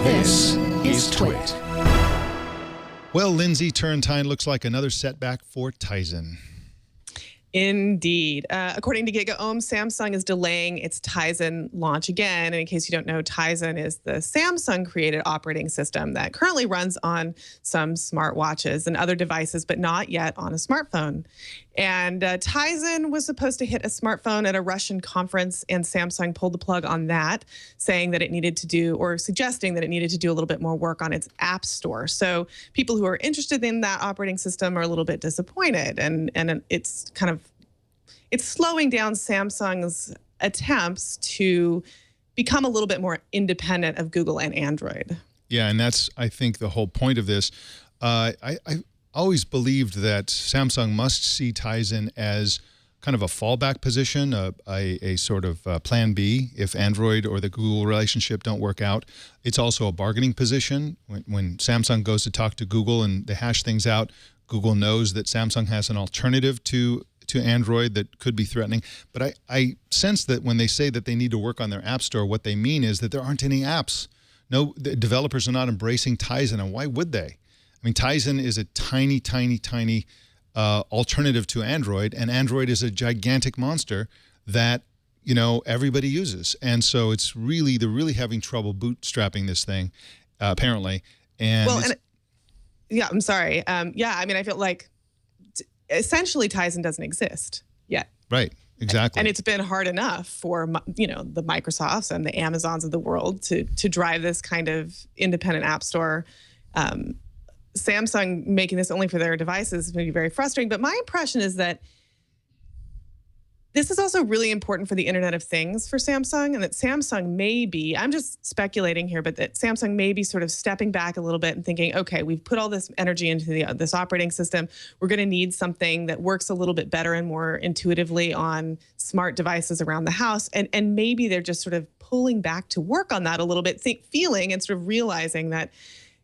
This is TWiT. Well, Lindsay Turrentine, looks like another setback for Tizen. Indeed. According to GigaOM, Samsung is delaying its Tizen launch again. And in case you don't know, Tizen is the Samsung-created operating system that currently runs on some smartwatches and other devices, but not yet on a smartphone. And Tizen was supposed to hit a smartphone at a Russian conference, and Samsung pulled the plug on that, saying that it needed to do, or suggesting that it needed to do a little bit more work on its app store. So people who are interested in that operating system are a little bit disappointed, and it's slowing down Samsung's attempts to become a little bit more independent of Google and Android. Yeah, and that's, I think, the whole point of this. I always believed that Samsung must see Tizen as kind of a fallback position, a sort of plan B if Android or the Google relationship don't work out. It's also a bargaining position. When Samsung goes to talk to Google and they hash things out, Google knows that Samsung has an alternative to Android that could be threatening. But I sense that when they say that they need to work on their app store, what they mean is that there aren't any apps. No, the developers are not embracing Tizen, and why would they? I mean, Tizen is a tiny, tiny, tiny alternative to Android, and Android is a gigantic monster that, you know, everybody uses. And so they're really having trouble bootstrapping this thing, apparently. And yeah, I'm sorry. Yeah, I mean, I feel like essentially Tizen doesn't exist yet. Right. Exactly. And it's been hard enough for, you know, the Microsofts and the Amazons of the world to drive this kind of independent app store. Samsung making this only for their devices is going to be very frustrating. But my impression is that this is also really important for the Internet of Things for Samsung, and that Samsung may be, I'm just speculating here, but that Samsung may be sort of stepping back a little bit and thinking, okay, we've put all this energy into this operating system. We're going to need something that works a little bit better and more intuitively on smart devices around the house. And maybe they're just sort of pulling back to work on that a little bit, feeling and sort of realizing that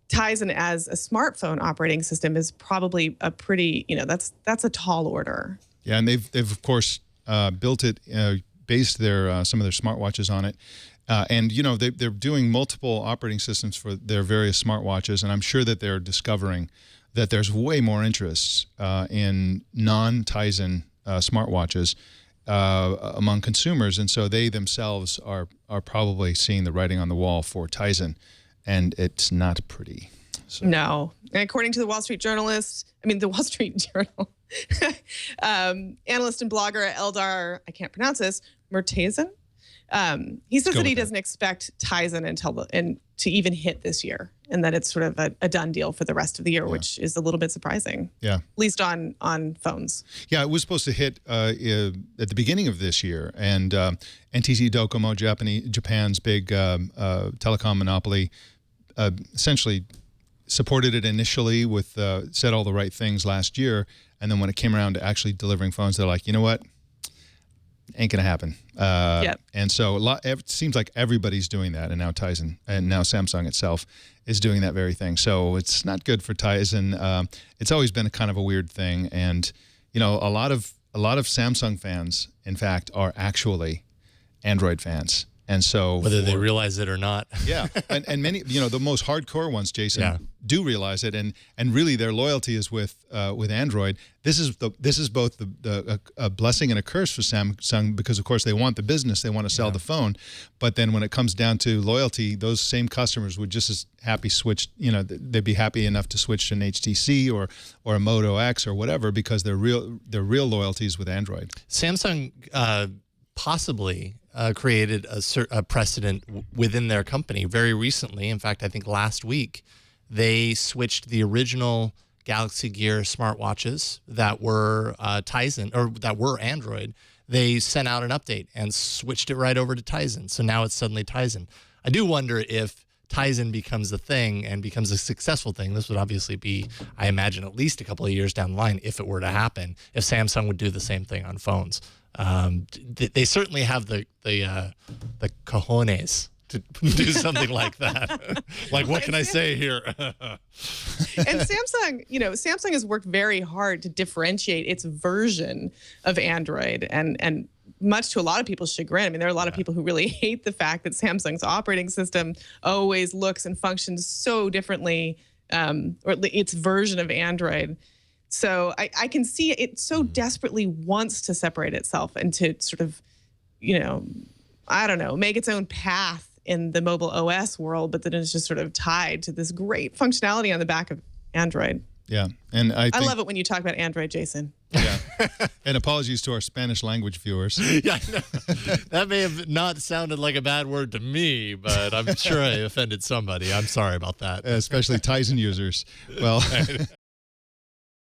Tizen as a smartphone operating system is probably a pretty, you know, that's a tall order. Yeah, and they've of course built it, based their some of their smartwatches on it, and you know they're doing multiple operating systems for their various smartwatches, and I'm sure that they're discovering that there's way more interest in non-Tizen smartwatches among consumers, and so they themselves are probably seeing the writing on the wall for Tizen. And it's not pretty. So. No. And according to the Wall Street Journal, analyst and blogger Eldar, I can't pronounce this, Murtazen, he says that he doesn't expect Tizen to even hit this year, and that it's sort of a done deal for the rest of the year, which is a little bit surprising. Yeah. At least on phones. Yeah, it was supposed to hit at the beginning of this year, and NTT Docomo, Japan's big telecom monopoly, essentially supported it initially with said all the right things last year, and then when it came around to actually delivering phones, they're like, you know what, ain't gonna happen. And so it seems like everybody's doing that, and now Tizen and now Samsung itself is doing that very thing. So it's not good for Tizen. It's always been a kind of a weird thing, and you know, a lot of Samsung fans, in fact, are actually Android fans. And so whether they realize it or not. Yeah. And many, you know, the most hardcore ones, Jason, do realize it, and really their loyalty is with Android. This is both a blessing and a curse for Samsung, because of course they want the business, they want to sell the phone, but then when it comes down to loyalty, those same customers would just as happy switch, you know, they'd be happy enough to switch to an HTC or a Moto X or whatever, because their real loyalties with Android. Samsung possibly created a precedent within their company very recently. In fact, I think last week, they switched the original Galaxy Gear smartwatches that were Tizen, or that were Android. They sent out an update and switched it right over to Tizen. So now it's suddenly Tizen. I do wonder if Tizen becomes a thing and becomes a successful thing. This would obviously be, I imagine, at least a couple of years down the line if it were to happen, if Samsung would do the same thing on phones. They certainly have the cojones to do something like that. Like, what can I say here? And Samsung, you know, Samsung has worked very hard to differentiate its version of Android and much to a lot of people's chagrin. I mean, there are a lot of people who really hate the fact that Samsung's operating system always looks and functions so differently, or its version of Android. So I can see it so desperately wants to separate itself and to sort of, I don't know, make its own path in the mobile OS world, but then it's just sort of tied to this great functionality on the back of Android. Yeah, and I love it when you talk about Android, Jason. Yeah, and apologies to our Spanish language viewers. Yeah, I know. That may have not sounded like a bad word to me, but I'm sure I offended somebody. I'm sorry about that. Especially Tizen users. Well,